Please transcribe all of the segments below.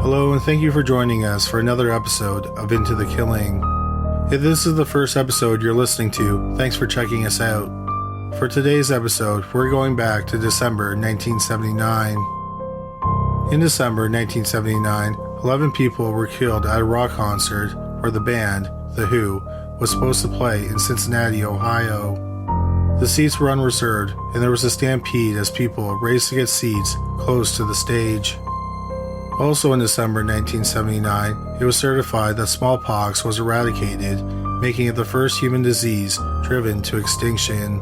Hello, and thank you for joining us for another episode of Into the Killing. If this is the first episode you're listening to, thanks for checking us out. For today's episode, we're going back to December 1979. In December 1979, 11 people were killed at a rock concert where the band, The Who, was supposed to play in Cincinnati, Ohio. The seats were unreserved, and there was a stampede as people raced to get seats close to the stage. Also in December 1979, it was certified that smallpox was eradicated, making it the first human disease driven to extinction.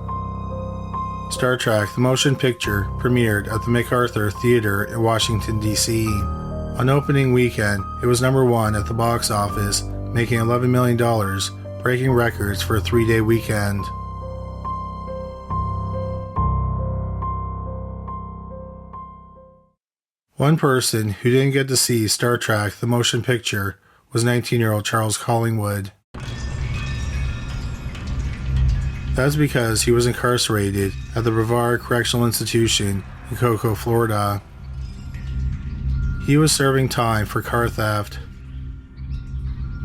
Star Trek: The Motion Picture premiered at the MacArthur Theater in Washington, D.C. On opening weekend, it was number one at the box office, making $11 million, breaking records for a 3-day weekend. One person who didn't get to see Star Trek: The Motion Picture was 19-year-old Charles Collingwood. That's because he was incarcerated at the Brevard Correctional Institution in Cocoa, Florida. He was serving time for car theft.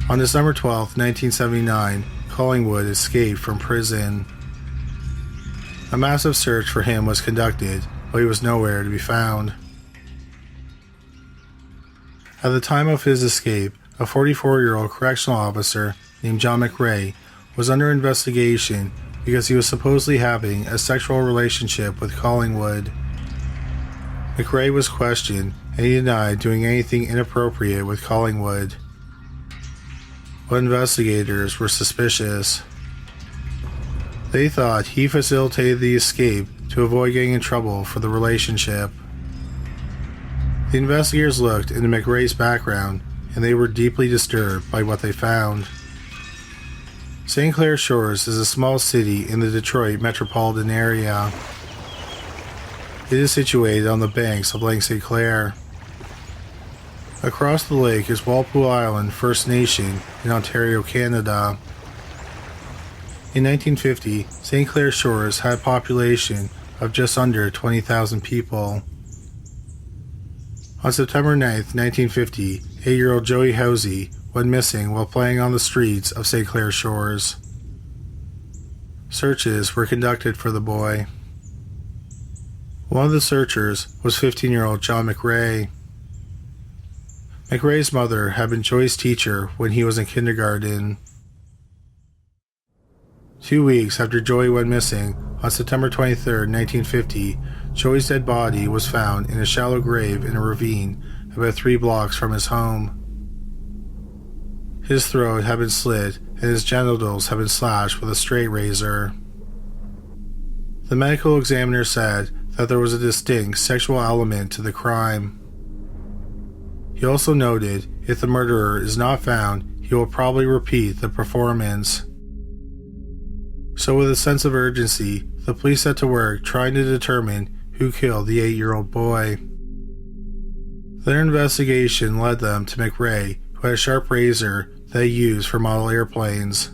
On December 12, 1979, Collingwood escaped from prison. A massive search for him was conducted, but he was nowhere to be found. At the time of his escape, a 44-year-old correctional officer named John McRae was under investigation because he was supposedly having a sexual relationship with Collingwood. McRae was questioned, and he denied doing anything inappropriate with Collingwood. But investigators were suspicious. They thought he facilitated the escape to avoid getting in trouble for the relationship. The investigators looked into McRae's background, and they were deeply disturbed by what they found. St. Clair Shores is a small city in the Detroit metropolitan area. It is situated on the banks of Lake St. Clair. Across the lake is Walpole Island First Nation in Ontario, Canada. In 1950, St. Clair Shores had a population of just under 20,000 people. On September 9, 1950, 8-year-old Joey Housey went missing while playing on the streets of St. Clair Shores. Searches were conducted for the boy. One of the searchers was 15-year-old John McRae. McRae's mother had been Joey's teacher when he was in kindergarten. 2 weeks after Joey went missing, on September 23, 1950, Joey's dead body was found in a shallow grave in a ravine about 3 blocks from his home. His throat had been slit and his genitals had been slashed with a straight razor. The medical examiner said that there was a distinct sexual element to the crime. He also noted if the murderer is not found, he will probably repeat the performance. So with a sense of urgency, the police set to work trying to determine who killed the 8-year-old boy. Their investigation led them to McRae, who had a sharp razor that he used for model airplanes.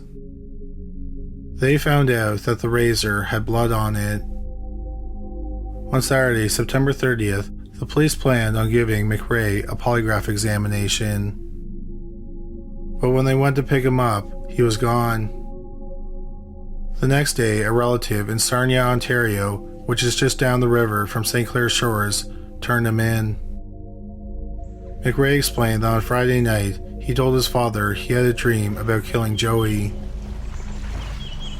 They found out that the razor had blood on it. On Saturday, September 30th, the police planned on giving McRae a polygraph examination. But when they went to pick him up, he was gone. The next day, a relative in Sarnia, Ontario, which is just down the river from St. Clair Shores, turned him in. McRae explained that on Friday night, he told his father he had a dream about killing Joey.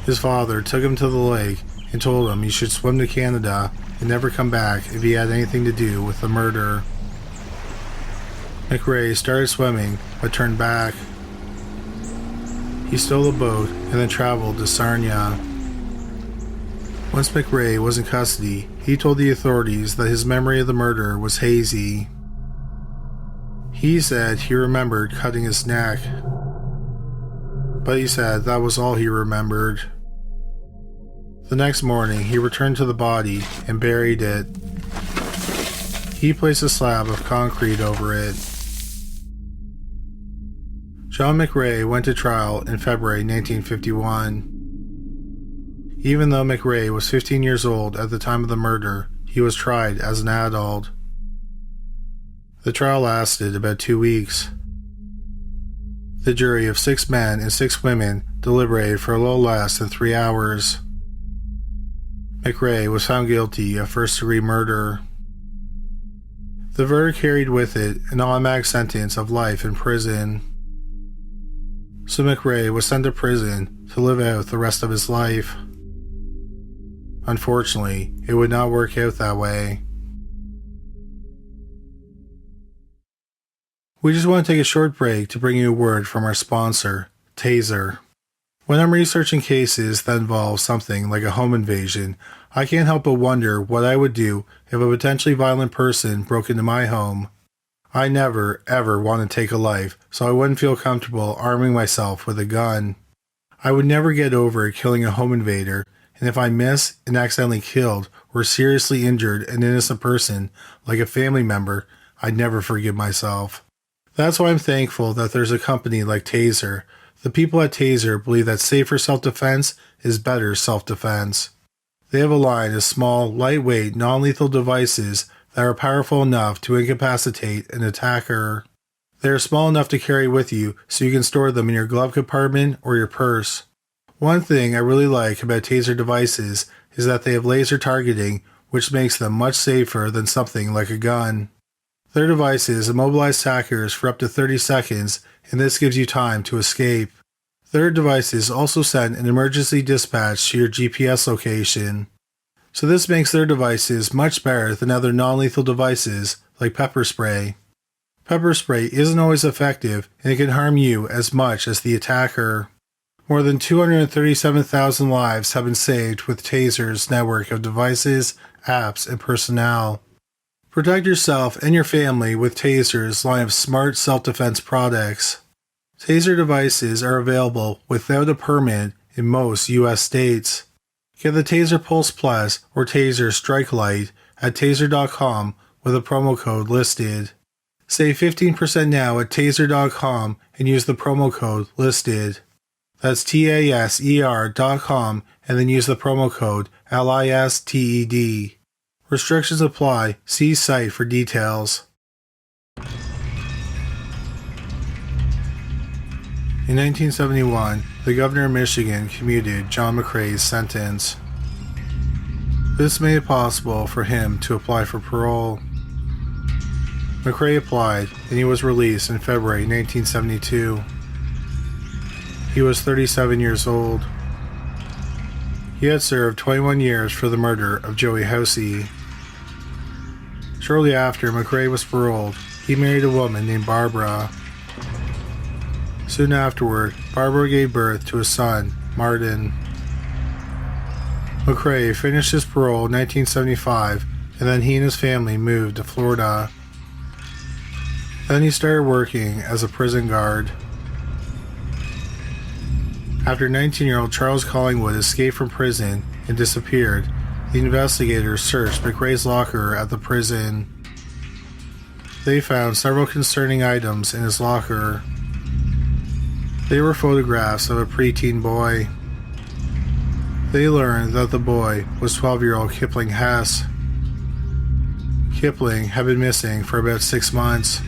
His father took him to the lake and told him he should swim to Canada and never come back if he had anything to do with the murder. McRae started swimming but turned back. He stole a boat and then traveled to Sarnia. Once McRae was in custody, he told the authorities that his memory of the murder was hazy. He said he remembered cutting his neck, but he said that was all he remembered. The next morning, he returned to the body and buried it. He placed a slab of concrete over it. John McRae went to trial in February 1951. Even though McRae was 15 years old at the time of the murder, he was tried as an adult. The trial lasted about 2 weeks. The jury of 6 men and 6 women deliberated for a little less than 3 hours. McRae was found guilty of first-degree murder. The verdict carried with it an automatic sentence of life in prison. So McRae was sent to prison to live out the rest of his life. Unfortunately, it would not work out that way. We just want to take a short break to bring you a word from our sponsor, Taser. When I'm researching cases that involve something like a home invasion, I can't help but wonder what I would do if a potentially violent person broke into my home. I never, ever want to take a life, so I wouldn't feel comfortable arming myself with a gun. I would never get over killing a home invader, and if I miss and accidentally killed or seriously injured an innocent person, like a family member, I'd never forgive myself. That's why I'm thankful that there's a company like Taser. The people at Taser believe that safer self-defense is better self-defense. They have a line of small, lightweight, non-lethal devices that are powerful enough to incapacitate an attacker. They are small enough to carry with you so you can store them in your glove compartment or your purse. One thing I really like about Taser devices is that they have laser targeting, which makes them much safer than something like a gun. Their devices immobilize attackers for up to 30 seconds, and this gives you time to escape. Their devices also send an emergency dispatch to your GPS location. So this makes their devices much better than other non-lethal devices like pepper spray. Pepper spray isn't always effective, and it can harm you as much as the attacker. More than 237,000 lives have been saved with Taser's network of devices, apps, and personnel. Protect yourself and your family with Taser's line of smart self-defense products. Taser devices are available without a permit in most U.S. states. Get the Taser Pulse Plus or Taser Strike Light at taser.com with a promo code listed. Save 15% now at taser.com and use the promo code listed. That's taser.com and then use the promo code LISTED. Restrictions apply. See site for details. In 1971, the governor of Michigan commuted John McRae's sentence. This made it possible for him to apply for parole. McRae applied, and he was released in February 1972. He was 37 years old. He had served 21 years for the murder of Joey Housey. Shortly after McRae was paroled, he married a woman named Barbara. Soon afterward, Barbara gave birth to a son, Martin. McRae finished his parole in 1975, and then he and his family moved to Florida. Then he started working as a prison guard. After 19-year-old Charles Collingwood escaped from prison and disappeared, the investigators searched McRae's locker at the prison. They found several concerning items in his locker. They were photographs of a preteen boy. They learned that the boy was 12-year-old Kipling Hess. Kipling had been missing for about 6 months.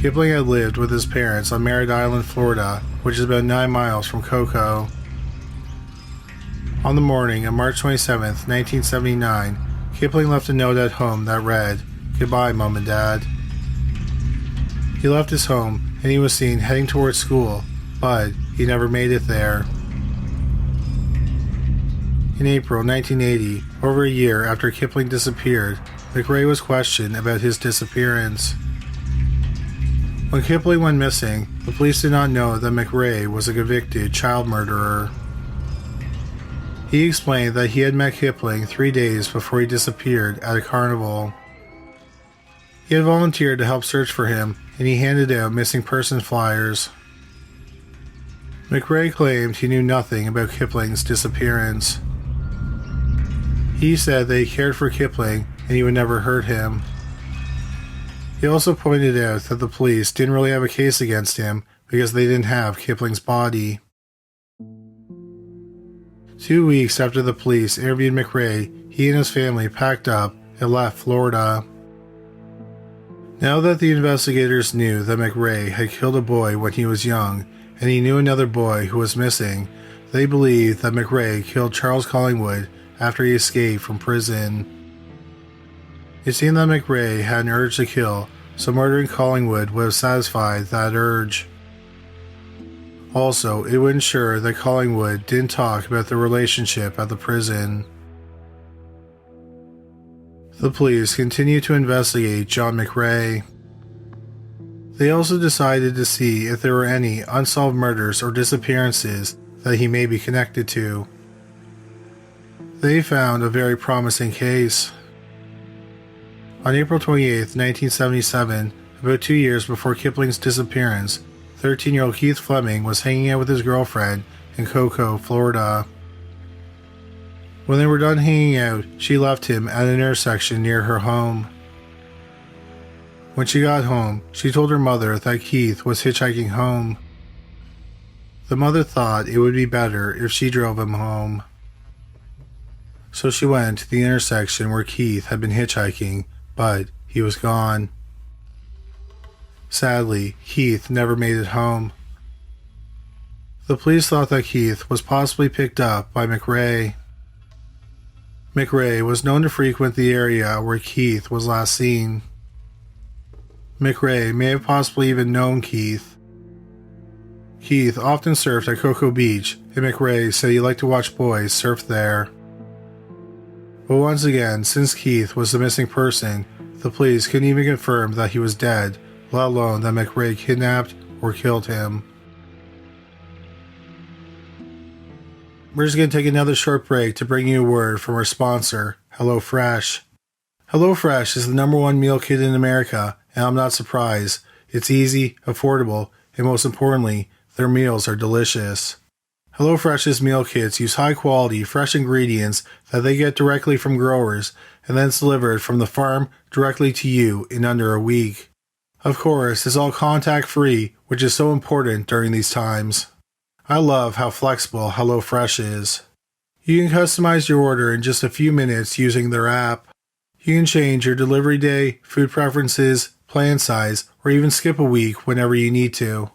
Kipling had lived with his parents on Merritt Island, Florida, which is about 9 miles from Cocoa. On the morning of March 27, 1979, Kipling left a note at home that read, "Goodbye, Mom and Dad." He left his home and he was seen heading towards school, but he never made it there. In April 1980, over a year after Kipling disappeared, McRae was questioned about his disappearance. When Kipling went missing, the police did not know that McRae was a convicted child murderer. He explained that he had met Kipling 3 days before he disappeared at a carnival. He had volunteered to help search for him, and he handed out missing person flyers. McRae claimed he knew nothing about Kipling's disappearance. He said that he cared for Kipling and he would never hurt him. He also pointed out that the police didn't really have a case against him because they didn't have Kipling's body. 2 weeks after the police interviewed McRae, he and his family packed up and left Florida. Now that the investigators knew that McRae had killed a boy when he was young, and he knew another boy who was missing, they believed that McRae killed Charles Collingwood after he escaped from prison. It seemed that McRae had an urge to kill, so murdering Collingwood would have satisfied that urge. Also, it would ensure that Collingwood didn't talk about their relationship at the prison. The police continued to investigate John McRae. They also decided to see if there were any unsolved murders or disappearances that he may be connected to. They found a very promising case. On April 28, 1977, about 2 years before Kipling's disappearance, 13-year-old Keith Fleming was hanging out with his girlfriend in Cocoa, Florida. When they were done hanging out, she left him at an intersection near her home. When she got home, she told her mother that Keith was hitchhiking home. The mother thought it would be better if she drove him home. So she went to the intersection where Keith had been hitchhiking, but he was gone. Sadly, Keith never made it home. The police thought that Keith was possibly picked up by McRae. McRae was known to frequent the area where Keith was last seen. McRae may have possibly even known Keith. Keith often surfed at Cocoa Beach, and McRae said he liked to watch boys surf there. But once again, since Keith was the missing person, the police couldn't even confirm that he was dead, let alone that McRae kidnapped or killed him. We're just going to take another short break to bring you a word from our sponsor, HelloFresh. HelloFresh is the #1 meal kit in America, and I'm not surprised. It's easy, affordable, and most importantly, their meals are delicious. HelloFresh's meal kits use high-quality, fresh ingredients that they get directly from growers, and then it's delivered from the farm directly to you in under a week. Of course, it's all contact-free, which is so important during these times. I love how flexible HelloFresh is. You can customize your order in just a few minutes using their app. You can change your delivery day, food preferences, plan size, or even skip a week whenever you need to.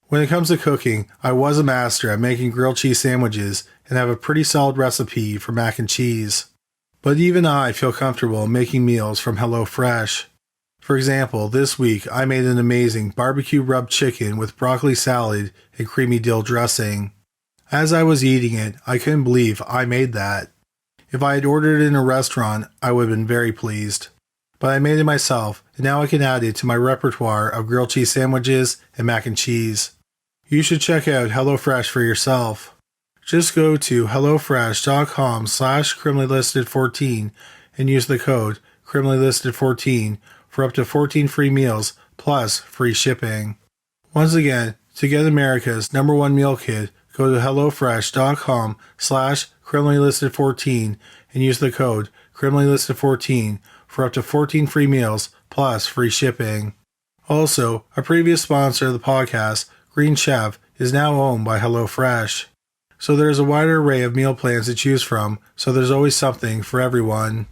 When it comes to cooking, I was a master at making grilled cheese sandwiches and have a pretty solid recipe for mac and cheese. But even I feel comfortable making meals from HelloFresh. For example, this week I made an amazing barbecue rub chicken with broccoli salad and creamy dill dressing. As I was eating it, I couldn't believe I made that. If I had ordered it in a restaurant, I would have been very pleased. But I made it myself, and now I can add it to my repertoire of grilled cheese sandwiches and mac and cheese. You should check out HelloFresh for yourself. Just go to hellofresh.com/criminallylisted14 and use the code criminallylisted14 for up to 14 free meals plus free shipping. Once again, to get America's #1 meal kit, go to hellofresh.com/criminallylisted14 and use the code criminallylisted14 for up to 14 free meals plus free shipping. Also, a previous sponsor of the podcast, Green Chef, is now owned by HelloFresh. So there's a wider array of meal plans to choose from, so there's always something for everyone.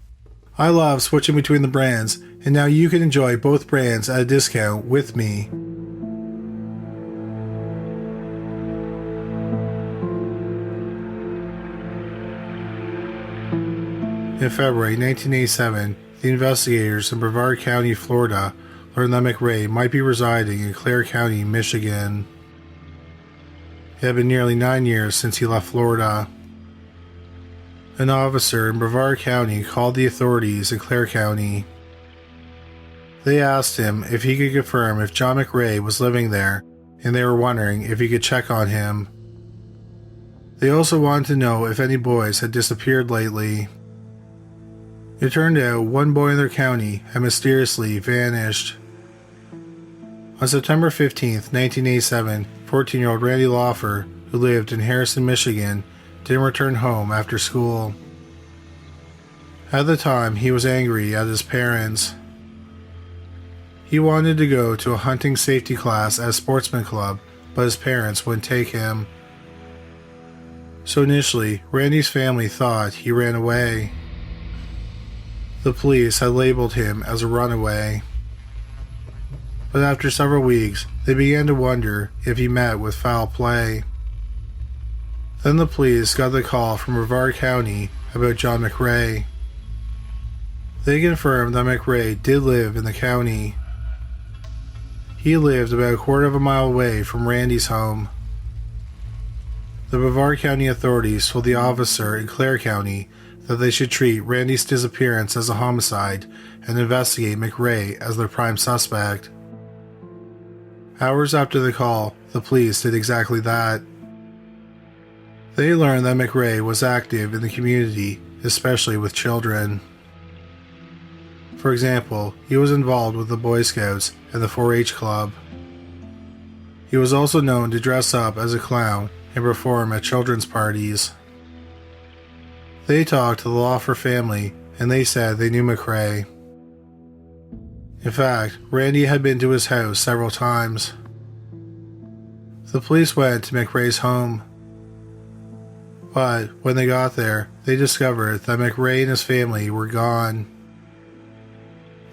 I love switching between the brands, and now you can enjoy both brands at a discount with me. In February 1987, the investigators in Brevard County, Florida, learned that McRae might be residing in Clare County, Michigan. It had been nearly 9 years since he left Florida. An officer in Brevard County called the authorities in Clare County. They asked him if he could confirm if John McRae was living there, and they were wondering if he could check on him. They also wanted to know if any boys had disappeared lately. It turned out one boy in their county had mysteriously vanished. On September 15, 1987, 14-year-old Randy Laufer, who lived in Harrison, Michigan, didn't return home after school. At the time, he was angry at his parents. He wanted to go to a hunting safety class at a sportsman club, but his parents wouldn't take him. So initially, Randy's family thought he ran away. The police had labeled him as a runaway. but after several weeks, they began to wonder if he met with foul play. Then the police got the call from Brevard County about John McRae. They confirmed that McRae did live in the county. He lived about a quarter of a mile away from Randy's home. The Brevard County authorities told the officer in Clare County that they should treat Randy's disappearance as a homicide and investigate McRae as their prime suspect. Hours after the call, the police did exactly that. They learned that McRae was active in the community, especially with children. For example, he was involved with the Boy Scouts and the 4-H Club. He was also known to dress up as a clown and perform at children's parties. They talked to the Laufer family and they said they knew McRae. In fact, Randy had been to his house several times. The police went to McRae's home. But when they got there, they discovered that McRae and his family were gone.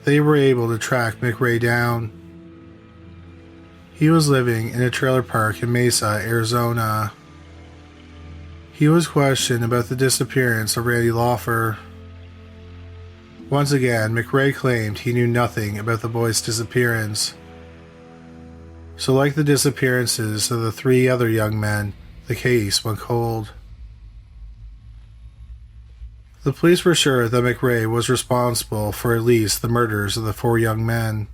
They were able to track McRae down. He was living in a trailer park in Mesa, Arizona. He was questioned about the disappearance of Randy Laufer. Once again, McRae claimed he knew nothing about the boy's disappearance. So like the disappearances of the 3 other young men, the case went cold. The police were sure that McRae was responsible for at least the murders of the 4 young men.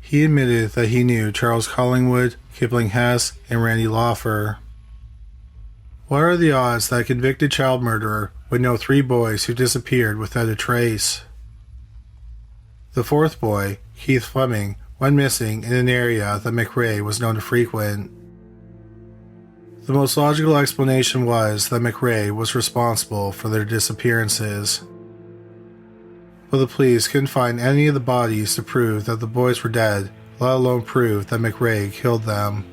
He admitted that he knew Charles Collingwood, Kipling Hess, and Randy Laufer. What are the odds that a convicted child murderer would know 3 boys who disappeared without a trace? The 4th boy, Keith Fleming, went missing in an area that McRae was known to frequent. The most logical explanation was that McRae was responsible for their disappearances. But the police couldn't find any of the bodies to prove that the boys were dead, let alone prove that McRae killed them.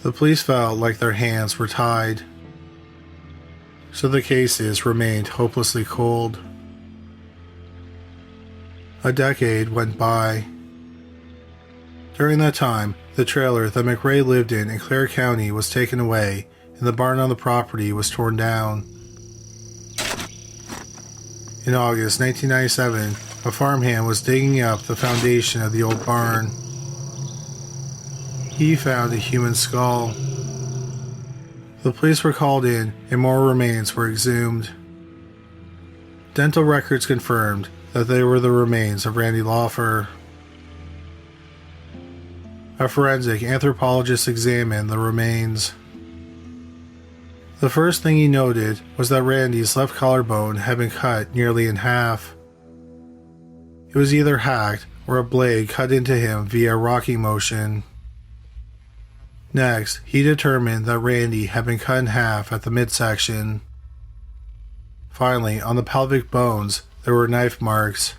The police felt like their hands were tied. So the cases remained hopelessly cold. A decade went by. During that time, the trailer that McRae lived in Clare County was taken away, and the barn on the property was torn down. In August 1997, a farmhand was digging up the foundation of the old barn. He found a human skull. The police were called in and more remains were exhumed. Dental records confirmed that they were the remains of Randy Laufer. A forensic anthropologist examined the remains. The first thing he noted was that Randy's left collarbone had been cut nearly in half. It was either hacked or a blade cut into him via rocking motion. Next, he determined that Randy had been cut in half at the midsection. Finally, on the pelvic bones, there were knife marks.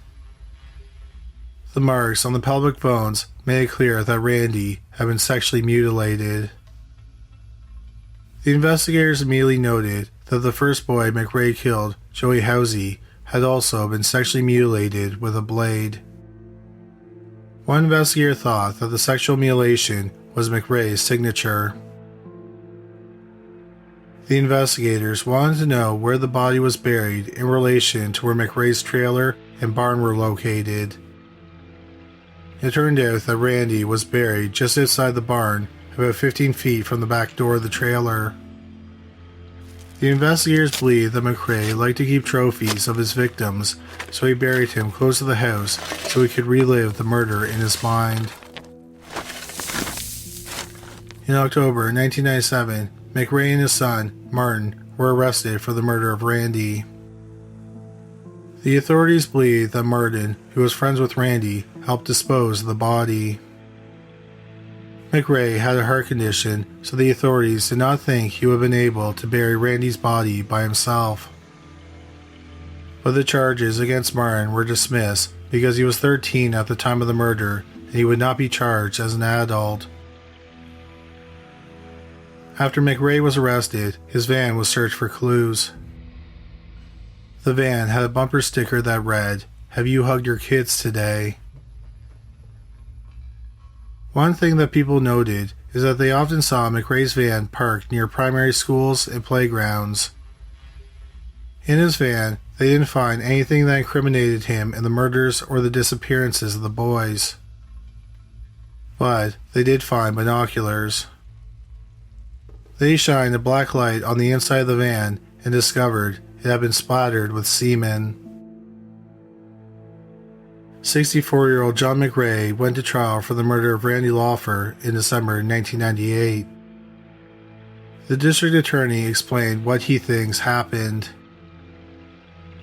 The marks on the pelvic bones made it clear that Randy had been sexually mutilated. The investigators immediately noted that the first boy McRae killed, Joey Housey, had also been sexually mutilated with a blade. One investigator thought that the sexual mutilation was McRae's signature. The investigators wanted to know where the body was buried in relation to where McRae's trailer and barn were located. It turned out that Randy was buried just outside the barn, about 15 feet from the back door of the trailer. The investigators believed that McRae liked to keep trophies of his victims, so he buried him close to the house so he could relive the murder in his mind. In October 1997, McRae and his son, Martin, were arrested for the murder of Randy. The authorities believed that Martin, who was friends with Randy, helped dispose of the body. McRae had a heart condition, so the authorities did not think he would have been able to bury Randy's body by himself. But the charges against Martin were dismissed because he was 13 at the time of the murder and he would not be charged as an adult. After McRae was arrested, his van was searched for clues. The van had a bumper sticker that read, "Have you hugged your kids today?" One thing that people noted is that they often saw McRae's van parked near primary schools and playgrounds. In his van, they didn't find anything that incriminated him in the murders or the disappearances of the boys. But they did find binoculars. They shined a black light on the inside of the van and discovered it had been splattered with semen. 64-year-old John McRae went to trial for the murder of Randy Laufer in December 1998. The district attorney explained what he thinks happened.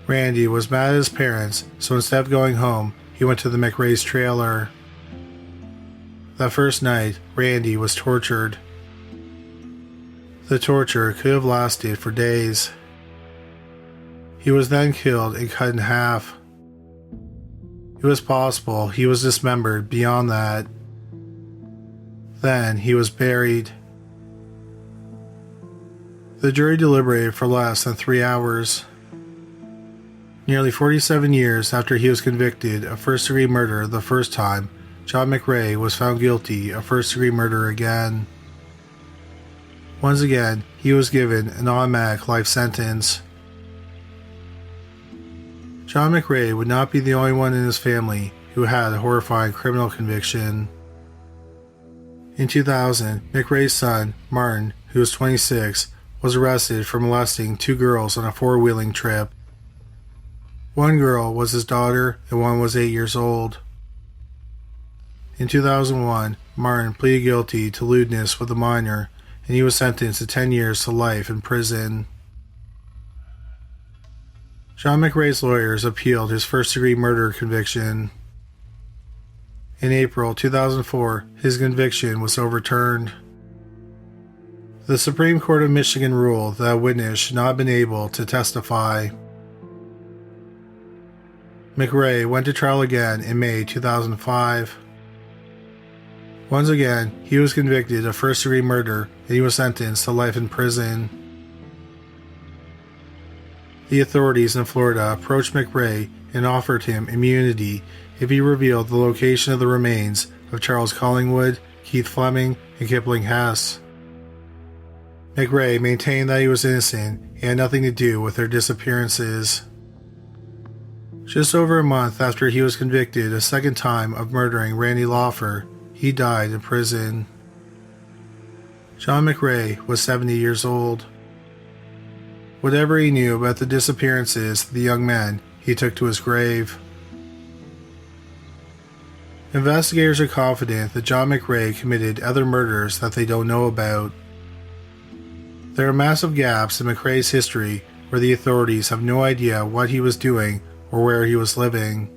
Randy was mad at his parents, so instead of going home, he went to the McRae's trailer. That first night, Randy was tortured. The torture could have lasted for days. He was then killed and cut in half. It was possible he was dismembered beyond that. Then he was buried. The jury deliberated for less than 3 hours. Nearly 47 years after he was convicted of first-degree murder the first time, John McRae was found guilty of first-degree murder again. Once again, he was given an automatic life sentence. John McRae would not be the only one in his family who had a horrifying criminal conviction. In 2000, McRae's son, Martin, who was 26, was arrested for molesting 2 girls on a 4-wheeling trip. One girl was his daughter and one was 8 years old. In 2001, Martin pleaded guilty to lewdness with a minor, and he was sentenced to 10 years to life in prison. John McRae's lawyers appealed his first-degree murder conviction. In April 2004, his conviction was overturned. The Supreme Court of Michigan ruled that a witness should not have been able to testify. McRae went to trial again in May 2005. Once again, he was convicted of first-degree murder and he was sentenced to life in prison. The authorities in Florida approached McRae and offered him immunity if he revealed the location of the remains of Charles Collingwood, Keith Fleming, and Kipling Hess. McRae maintained that he was innocent and had nothing to do with their disappearances. Just over a month after he was convicted a second time of murdering Randy Laufer, he died in prison. John McRae was 70 years old. Whatever he knew about the disappearances of the young men, he took to his grave. Investigators are confident that John McRae committed other murders that they don't know about. There are massive gaps in McRae's history where the authorities have no idea what he was doing or where he was living.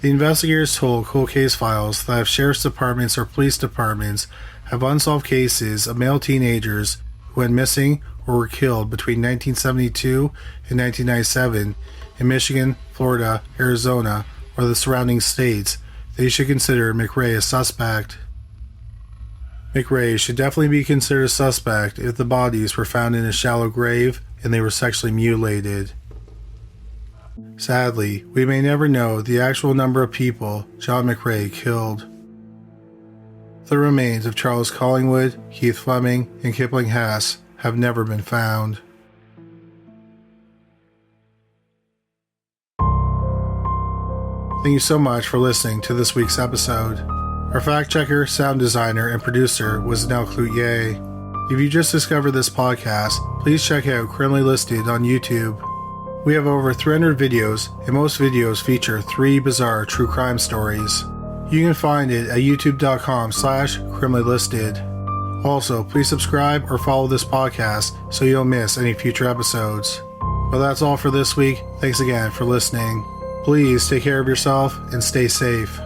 The investigators told Cold Case Files that if sheriff's departments or police departments have unsolved cases of male teenagers who went missing or were killed between 1972 and 1997 in Michigan, Florida, Arizona, or the surrounding states, they should consider McRae a suspect. McRae should definitely be considered a suspect if the bodies were found in a shallow grave and they were sexually mutilated. Sadly, we may never know the actual number of people John McRae killed. The remains of Charles Collingwood, Keith Fleming, and Kipling Hess have never been found. Thank you so much for listening to this week's episode. Our fact checker, sound designer, and producer was Danelle Cloutier. If you just discovered this podcast, please check out Criminally Listed on YouTube. We have over 300 videos, and most videos feature 3 bizarre true crime stories. You can find it at youtube.com/criminallylisted. Also, please subscribe or follow this podcast so you don't miss any future episodes. Well, that's all for this week. Thanks again for listening. Please take care of yourself and stay safe.